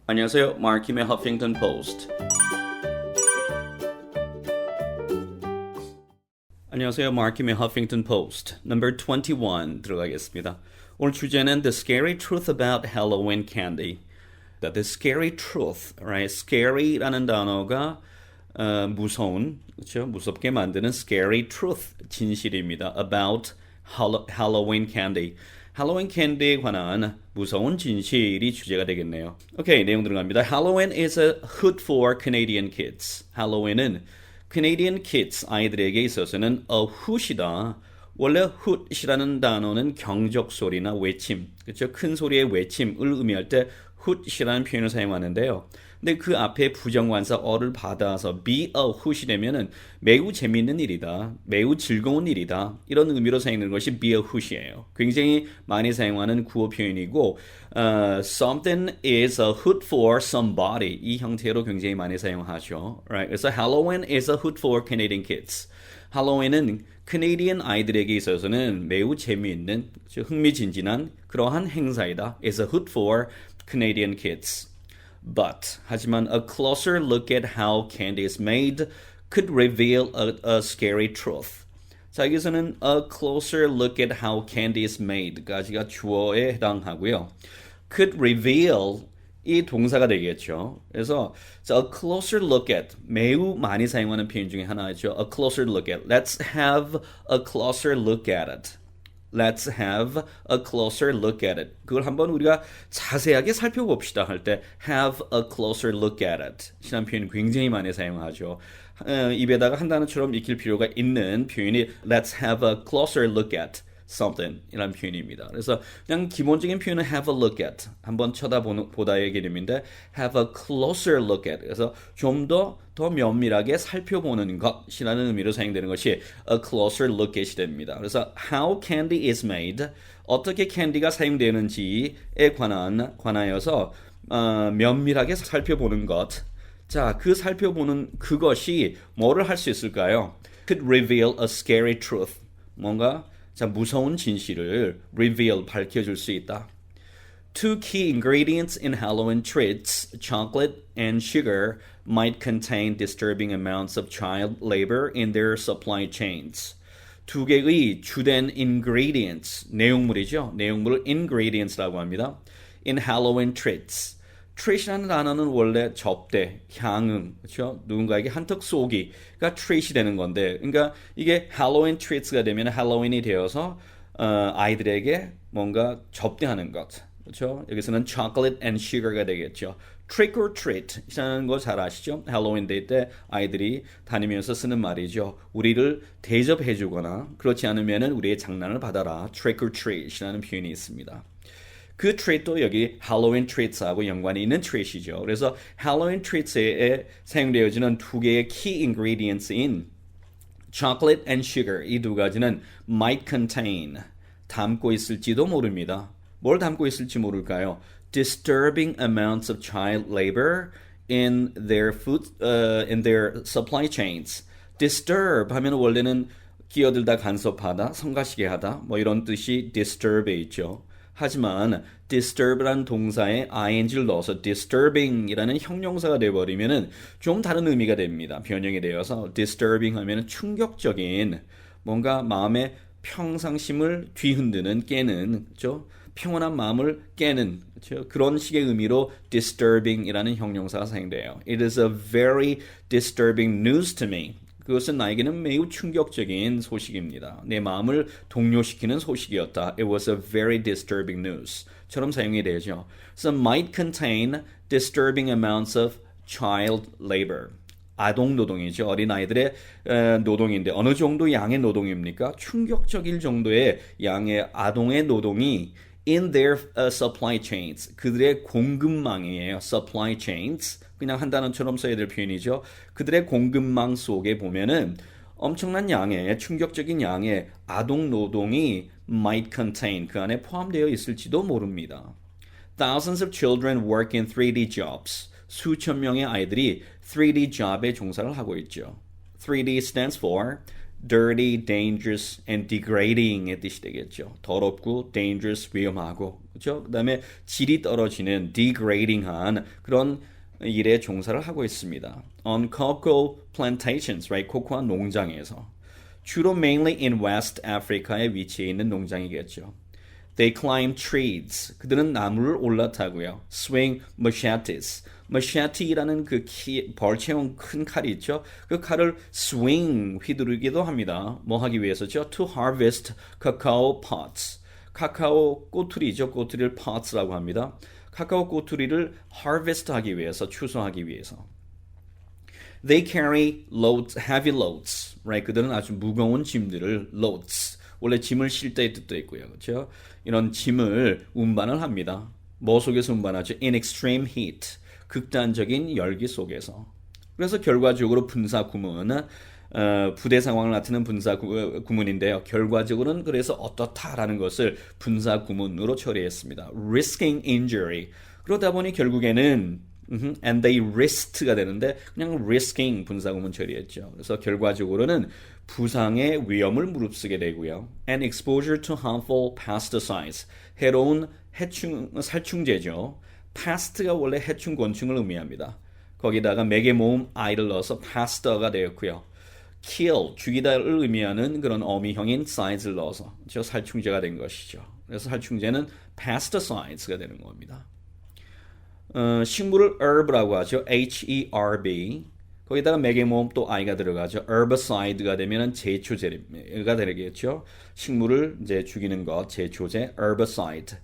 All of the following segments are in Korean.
안녕하세요. 마르킴의 허핑턴 포스트. 안녕하세요. 마르킴의 허핑턴 포스트. Number 21 들어가겠습니다. 오늘 주제는 The Scary Truth About Halloween Candy. The Scary Truth, right? Scary라는 단어가 무서운, 그렇죠? 무섭게 만드는 Scary Truth, 진실입니다. About Halloween Candy. 할로윈 캔디에 관한 무서운 진실이 주제가 되겠네요. 오케이, 내용 들어갑니다. Halloween is a hood for Canadian kids. 할로윈은 Canadian kids, 아이들에게 있어서는 a hood이다. 원래 hood이라는 단어는 경적 소리나 외침, 그렇죠? 큰 소리의 외침을 의미할 때 hood이라는 표현을 사용하는데요. 근데 그 앞에 부정관사 어를 받아서 be a hood이 되면은 매우 재미있는 일이다, 매우 즐거운 일이다 이런 의미로 사용하는 것이 be a hood이에요. 굉장히 많이 사용하는 구어 표현이고 something is a hood for somebody 이 형태로 굉장히 많이 사용하죠. Right? 그래서 Halloween is a hood for Canadian kids. 할로윈은 캐네디언 아이들에게 있어서는 매우 재미있는, 흥미진진한 그러한 행사이다. It's a hood for Canadian kids. But, 하지만 a closer look at how candy is made could reveal a scary truth. 자, 여기서는 a closer look at how candy is made까지가 주어에 해당하고요. could reveal 이 동사가 되겠죠. 그래서 a closer look at 매우 많이 사용하는 표현 중에 하나죠. A closer look at. Let's have a closer look at it. Let's have a closer look at it. 그걸 한번 우리가 자세하게 살펴봅시다 할 때 have a closer look at it 이라는 표현 굉장히 많이 사용하죠. 입에다가 한 단어처럼 익힐 필요가 있는 표현이 Let's have a closer look at something 이라는 표현입니다. 그래서 그냥 기본적인 표현은 have a look at 한번 쳐다보다의 개념인데 have a closer look at 그래서 좀 더 면밀하게 살펴보는 것이라는 의미로 사용되는 것이 a closer look at이 됩니다. 그래서 how candy is made 어떻게 캔디가 사용되는지에 관하여서 면밀하게 살펴보는 것. 자, 그 살펴보는 그것이 뭐를 할 수 있을까요? Could reveal a scary truth. 뭔가 자, 무서운 진실을 reveal, 밝혀줄 수 있다. Two key ingredients in Halloween treats, chocolate and sugar, might contain disturbing amounts of child labor in their supply chains. 두 개의 주된 ingredients, 내용물이죠. 내용물을 ingredients라고 합니다. In Halloween treats. treat이라는 단어는 원래 접대, 향응, 그렇죠? 누군가에게 한턱 쏘기가 treat이 되는 건데, 그러니까 이게 Halloween treats가 되면 할로윈이 되어서 아이들에게 뭔가 접대하는 것, 그렇죠? 여기서는 chocolate and sugar가 되겠죠. Trick or treat이라는 거 잘 아시죠? 할로윈 데이 때 아이들이 다니면서 쓰는 말이죠. 우리를 대접해주거나 그렇지 않으면 우리의 장난을 받아라. Trick or treat이라는 표현이 있습니다. 그 트릿도 여기 할로윈 트릿하고 연관이 있는 트릿이죠. 그래서 할로윈 트릿에 사용되어지는 두 개의 key ingredients인 chocolate and sugar 이 두 가지는 might contain 담고 있을지도 모릅니다. 뭘 담고 있을지 모를까요? Disturbing amounts of child labor in their supply chains. Disturb 하면 원래는 끼어들다 간섭하다, 성가시게 하다 뭐 이런 뜻이 disturb에 있죠. 하지만 disturb라는 동사에 ing를 넣어서 disturbing이라는 형용사가 되어버리면 좀 다른 의미가 됩니다. 변형이 되어서 disturbing 하면 충격적인 뭔가 마음의 평상심을 뒤흔드는 깨는 그렇죠? 평온한 마음을 깨는 그렇죠? 그런 식의 의미로 disturbing이라는 형용사가 사용돼요. It is a very disturbing news to me. 그것은 나에게는 매우 충격적인 소식입니다. 내 마음을 동요시키는 소식이었다. It was a very disturbing news. 처럼 사용이 되죠. So might contain disturbing amounts of child labor. 아동 노동이죠. 어린아이들의 노동인데 어느 정도 양의 노동입니까? 충격적일 정도의 양의 아동의 노동이 in their supply chains. 그들의 공급망이에요. supply chains. 그냥 한 단어처럼 써야 될 표현이죠. 그들의 공급망 속에 보면은 엄청난 양의 충격적인 양의 아동 노동이 might contain 그 안에 포함되어 있을지도 모릅니다. Thousands of children work in 3D jobs. 수천 명의 아이들이 3D job에 종사를 하고 있죠. 3D stands for dirty, dangerous, and degrading의 뜻이 되겠죠. 더럽고 dangerous, 위험하고 그렇죠? 그다음에 질이 떨어지는 degrading한 그런 일에 종사를 하고 있습니다. On cocoa plantations, right? 코코아 농장에서 주로 mainly in West Africa에 위치해 있는 농장이겠죠. They climb trees. 그들은 나무를 올라타고요. Swing machetes. machete라는 그 벌채용 큰 칼이 있죠. 그 칼을 swing 휘두르기도 합니다. 뭐 하기 위해서죠? To harvest cacao pods. 카카오 꼬투리죠. 꼬투리를 pods라고 합니다. 카카오 꼬투리를 harvest 하기 위해서, 추수하기 위해서. They carry loads, heavy loads. Right? 그들은 아주 무거운 짐들을 loads. 원래 짐을 실 때의 뜻도 있고요. 그렇죠? 이런 짐을 운반을 합니다. 뭐 속에서 운반하죠? In extreme heat. 극단적인 열기 속에서. 그래서 결과적으로 분사 구문, 부대 상황을 나타내는 분사 구문인데요. 결과적으로는 그래서 어떻다라는 것을 분사 구문으로 처리했습니다. Risking injury. 그러다 보니 결국에는 and they risked가 되는데 그냥 risking 분사구문 처리했죠. 그래서 결과적으로는 부상의 위험을 무릅쓰게 되고요. And exposure to harmful pesticides. 해로운 살충제죠. pest가 원래 해충, 곤충을 의미합니다. 거기다가 맥의 모음 i를 넣어서 pest가 되었고요. kill, 죽이다를 의미하는 그런 어미형인 sides를 넣어서 저 살충제가 된 것이죠. 그래서 살충제는 pesticides가 되는 겁니다. 식물을 herb라고 하죠. H-E-R-B. 거기다가 맥의 모음 또 I가 들어가죠. herbicide가 되면 제초제가 되겠죠. 식물을 이제 죽이는 것, 제초제, herbicide.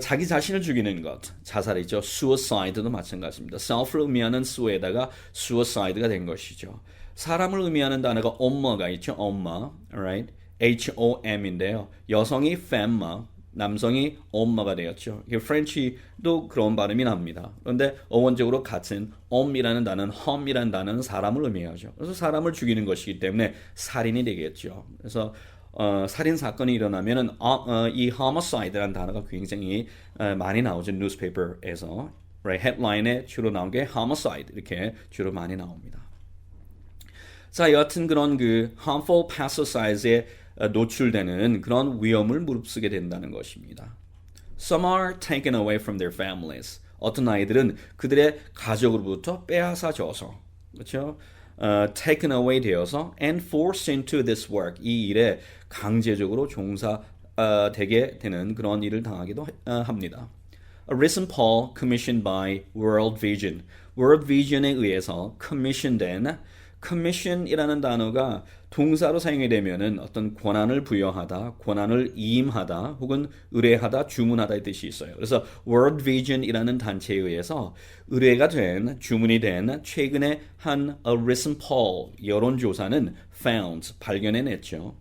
자기 자신을 죽이는 것, 자살이죠. suicide도 마찬가지입니다. self를 의미하는 su에다가 suicide가 된 것이죠. 사람을 의미하는 단어가 엄마가 있죠. 엄마, alright? H-O-M인데요. 여성이 femme, 남성이 엄마가 되었죠. 프렌치도 그런 발음이 납니다. 그런데 어원적으로 같은 엄이라는 단어는 험이라는 단어는 사람을 의미하죠. 그래서 사람을 죽이는 것이기 때문에 살인이 되겠죠. 그래서 살인 사건이 일어나면은 이 homicide라는 단어가 굉장히 많이 나오죠. newspaper에서. right? headline에 주로 나온 게 homicide 이렇게 주로 많이 나옵니다. 자, 여하튼 그런 그 harmful pesticides에 노출되는 그런 위험을 무릅쓰게 된다는 것입니다. Some are taken away from their families. 어떤 아이들은 그들의 가족으로부터 빼앗아져서, 그렇죠? taken away 되어서 and forced into this work. 이 일에 강제적으로 종사되게 되는 그런 일을 당하기도 합니다. A recent poll commissioned by World Vision. World Vision에 의해서 commission된 commission이라는 단어가 동사로 사용이 되면은 어떤 권한을 부여하다, 권한을 이임하다, 혹은 의뢰하다, 주문하다의 뜻이 있어요. 그래서 World Vision이라는 단체에 의해서 의뢰가 된, 주문이 된 최근에 한 A recent poll 여론조사는 found 발견해냈죠.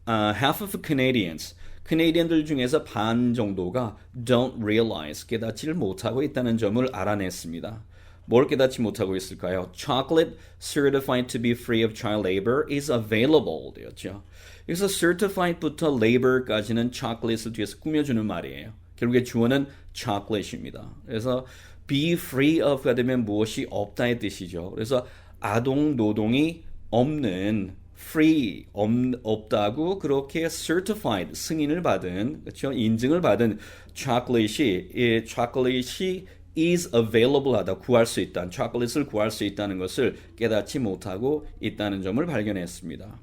Half of Canadians, 캐네디언들 중에서 반 정도가 don't realize 깨닫지를 못하고 있다는 점을 알아냈습니다. 뭘 깨닫지 못하고 있을까요? Chocolate certified to be free of child labor is available 되었죠. 여기서 certified부터 labor까지는 chocolate을 뒤에서 꾸며주는 말이에요. 결국에 주어는 chocolate입니다. 그래서 be free of가 되면 무엇이 없다의 뜻이죠. 그래서 아동 노동이 없는 free 없다고 그렇게 certified 승인을 받은 그렇죠? 인증을 받은 chocolate이 is available 하다, 구할 수 있다, 초콜릿을 구할 수 있다는 것을 깨닫지 못하고 있다는 점을 발견했습니다.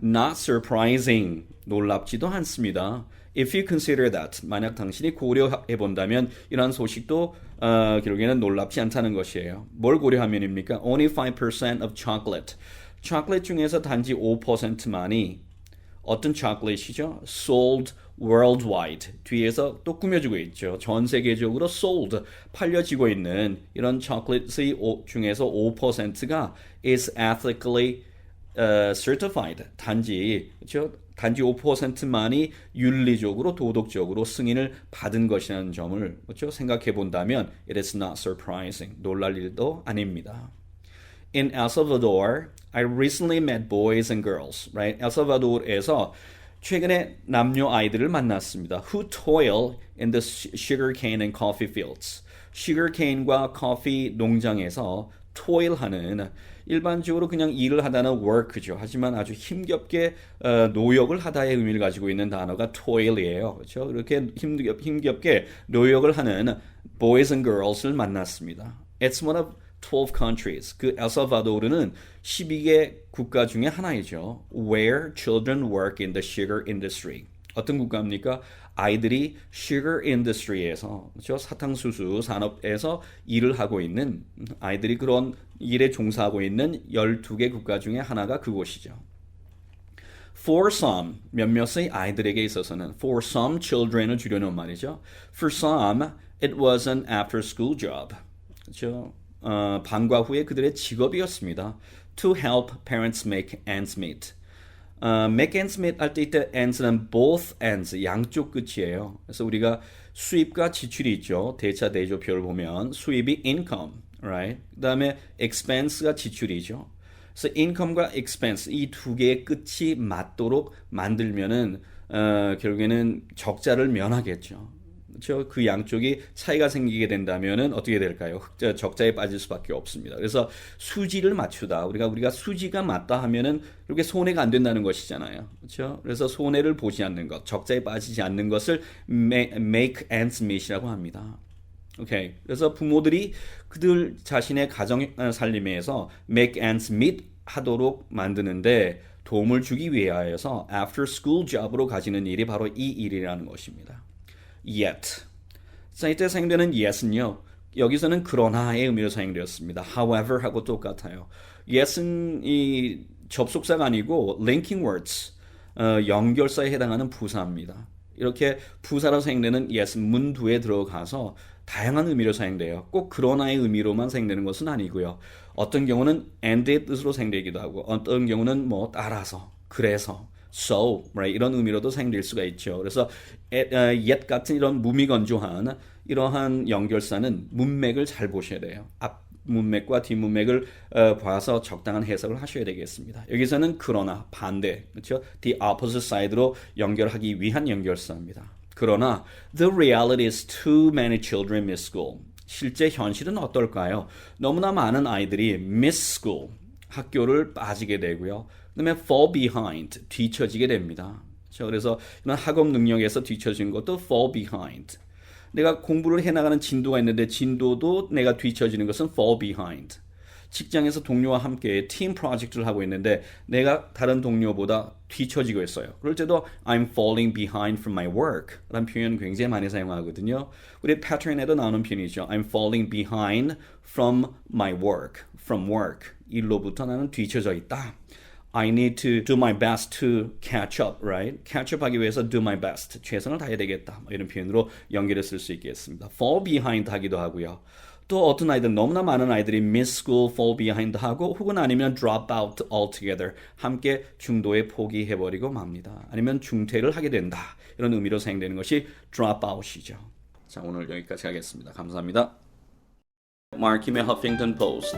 Not surprising, 놀랍지도 않습니다. If you consider that, 만약 당신이 고려해 본다면 이러한 소식도 결국에는 놀랍지 않다는 것이에요. 뭘 고려하면입니까? Only 5% of chocolate. 초콜릿 중에서 단지 5%만이 어떤 초콜릿이죠? Sold worldwide. 뒤에서 또 꾸며주고 있죠. 전 세계적으로 sold, 팔려지고 있는 이런 초콜릿의 중에서 5%가 is ethically certified. 단지, 그렇죠? 단지 5%만이 윤리적으로, 도덕적으로 승인을 받은 것이라는 점을 그렇죠? 생각해 본다면 it is not surprising. 놀랄 일도 아닙니다. In El Salvador, I recently met boys and girls, right? 엘살바도르에서 최근에 남녀 아이들을 만났습니다. Who toil in the sugarcane and coffee fields. sugarcane과 커피 농장에서 toil하는 일반적으로 그냥 일을 하다는 work죠. 하지만 아주 힘겹게 노역을 하다의 의미를 가지고 있는 단어가 toil이에요. 그렇죠? 이렇게 힘겹게 노역을 하는 boys and girls를 만났습니다. It's one of 12 countries. 그 엘살바도르는 12개 국가 중에 하나이죠. Where children work in the sugar industry. 어떤 국가입니까? 아이들이 sugar industry에서, 그렇죠? 사탕수수 산업에서 일을 하고 있는, 아이들이 그런 일에 종사하고 있는 12개 국가 중에 하나가 그곳이죠. For some, 몇몇의 아이들에게 있어서는 for some children을 줄여놓은 말이죠. For some, it was an after-school job. 그렇죠? 방과 후에 그들의 직업이었습니다. To help parents make ends meet. make ends meet 할 때 이때 ends는 both ends, 양쪽 끝이에요. 그래서 우리가 수입과 지출이 있죠. 대차 대조표를 보면 수입이 income, right? 그 다음에 expense가 지출이죠. 그래서 income과 expense 이 두 개의 끝이 맞도록 만들면은 결국에는 적자를 면하겠죠. 그렇죠? 그 양쪽이 차이가 생기게 된다면은 어떻게 될까요? 적자에 빠질 수밖에 없습니다. 그래서 수지를 맞추다. 우리가 수지가 맞다 하면은 이렇게 손해가 안 된다는 것이잖아요. 그렇죠? 그래서 손해를 보지 않는 것, 적자에 빠지지 않는 것을 make ends meet이라고 합니다. 오케이. 그래서 부모들이 그들 자신의 가정 살림에서 make ends meet 하도록 만드는데 도움을 주기 위하여서 after school job으로 가지는 일이 바로 이 일이라는 것입니다. Yet. 자, 이때 사용되는 yet은요. 여기서는 그러나의 의미로 사용되었습니다. However 하고 똑같아요. yet은 이 접속사가 아니고 linking words, 연결사에 해당하는 부사입니다. 이렇게 부사로 사용되는 yet은 문두에 들어가서 다양한 의미로 사용돼요. 꼭 그러나의 의미로만 사용되는 것은 아니고요. 어떤 경우는 and의 뜻으로 사용되기도 하고 어떤 경우는 뭐 따라서, 그래서 so, right? 이런 의미로도 사용될 수가 있죠. 그래서 yet 같은 이런 무미건조한 이러한 연결사는 문맥을 잘 보셔야 돼요. 앞 문맥과 뒷 문맥을 봐서 적당한 해석을 하셔야 되겠습니다. 여기서는 그러나, 반대, 그렇죠? The opposite side로 연결하기 위한 연결사입니다. 그러나 the reality is too many children miss school. 실제 현실은 어떨까요? 너무나 많은 아이들이 miss school, 학교를 빠지게 되고요. 그다음에 fall behind, 뒤처지게 됩니다. 그래서 이런 학업 능력에서 뒤처진 것도 fall behind. 내가 공부를 해나가는 진도가 있는데 진도도 내가 뒤처지는 것은 fall behind. 직장에서 동료와 함께 팀 프로젝트를 하고 있는데 내가 다른 동료보다 뒤처지고 있어요. 그럴 때도 I'm falling behind from my work 라는 표현 굉장히 많이 사용하거든요. 우리 패턴에도 나오는 표현이죠. I'm falling behind from my work, from work. 일로부터 나는 뒤처져 있다. I need to do my best to catch up, right? catch up 하기 위해서 do my best. 최선을 다해야 되겠다. 이런 표현으로 연결해 쓸 수 있겠습니다. fall behind 하기도 하고요. 또 어떤 아이들, 너무나 많은 아이들이 miss school, fall behind 하고 혹은 아니면 drop out altogether. 함께 중도에 포기해버리고 맙니다. 아니면 중퇴를 하게 된다. 이런 의미로 사용되는 것이 drop out이죠. 자, 오늘 여기까지 하겠습니다. 감사합니다. 마키의 Huffington Post.